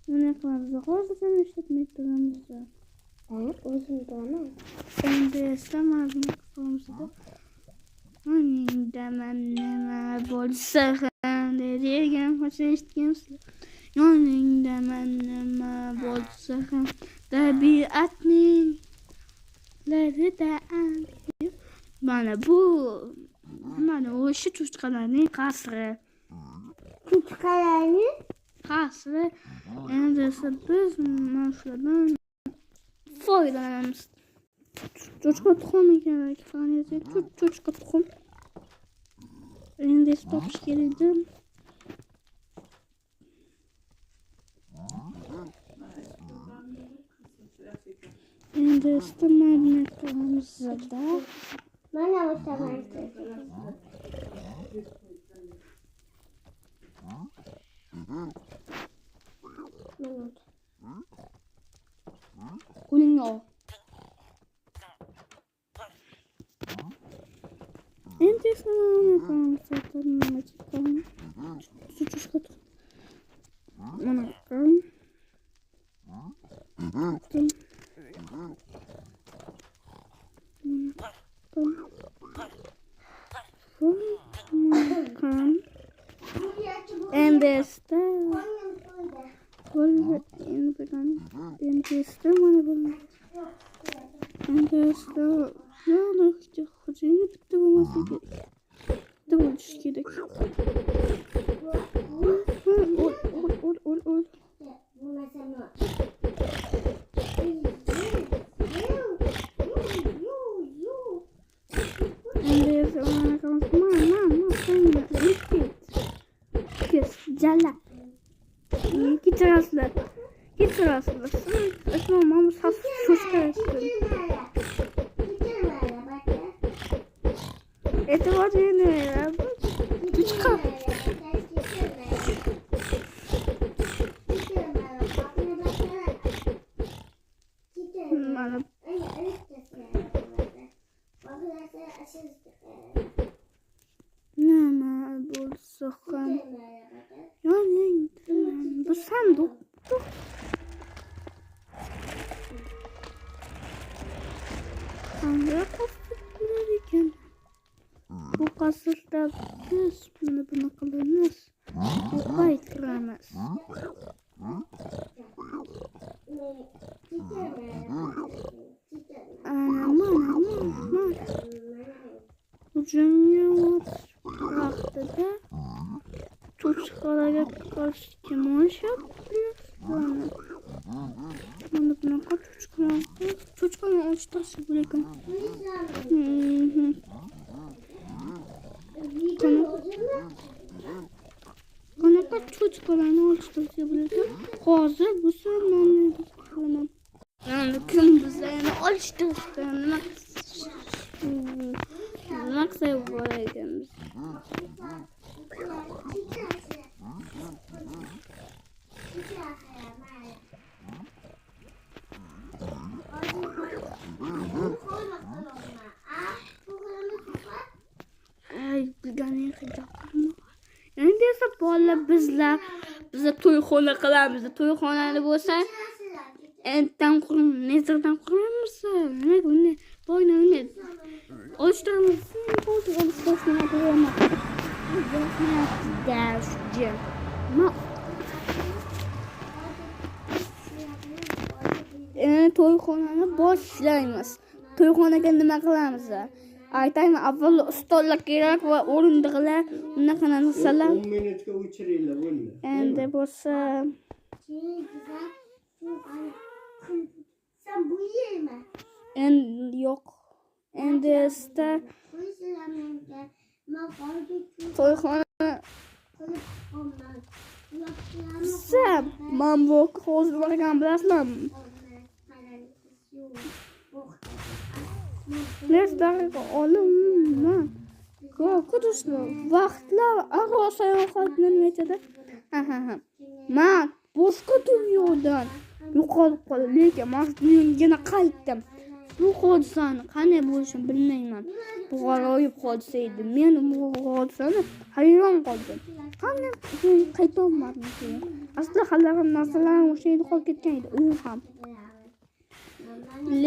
Nima qilamiz? Hozirdan ishlatmay turamiz. O'zim bilaman. Endi esa mana bunaqa qilamiz-da. Yoningdaman nima bo'lsa ham degan qo'shiq eshitgansizlar. Yoningdaman nima bo'lsa ham tabiatning larida mana o'sha cho'chqalarning qasri. Cho'chqalarning qasri. Endi esa biz mana shulardan foydalanamiz. Cho'chqa tuxumi kerak. Cho'chqa tuxum. Endi topish kerakda. Endi istamani qilamiz-da. Mana o'taman. Qo'lingni ol. Endi esa mana qilamiz. Cho'chqa tuxum. Mana qilamiz. Endi esa mana xo'jayini bitta bo'lmasa kerak. Bitta bo'lishi kerak. Ol. Endi esa mana qilamiz. Jala. Ketirasizlar. Mana sas cho'chqa. E'tibor bering. Cho'chqa. Mana nima bo'lsa ham bu sanduq. Qanday qasr ekan? Bu qasrda biz buni qilamiz. Ko'paytiramiz. Hujumga vaqtida cho'chqalarga qarshi kim o'ynashadi? Mana bunaqa cho'chqani ochtirsa bo'lar ekan. Qanaqa cho'chqalarni ochtirsa bo'lar ekan? Hozir bu savolni qilaman. Yani kim bizlarni olishtirishdi? Nima qilsak bo'lar ekanmiz? Bilganing qiyoqmi? Endi esa bolalar bizlar to'yxona qilamiz. To'yxonada bo'lsa entdan nezirdan quramiz. Nima bunday boyni ochtiramiz. To'yxonani boshlaymiz. To'yxonaga nima qilamiz? Aytaymi, avval stollar kerak va o'rindiqlar, unaqa narsalar. 10 minutga o'chiringlar bo'ldi. Endi bo'lsa sen bu yermi? Endi yo'q. Endi esta to'yxona sen mambo hozir borgan bilasizlarmi? Nesdaqiqa olimman. Ko'rishlar vaqtlar aro sayohatni nechada? Ha. Men boshqa dunyodan yo'qolib qoldim, lekin men dunyoga qaytdim. Bu hodisani qanday bo'lishini bilmayman. Bu g'aroyib hodisa edi. Men bu hodisani hayron qoldim. Qanday qayta olmadim keyin. Asli hali ham narsalar o'sha yerda qolib ketgan edi. U ham.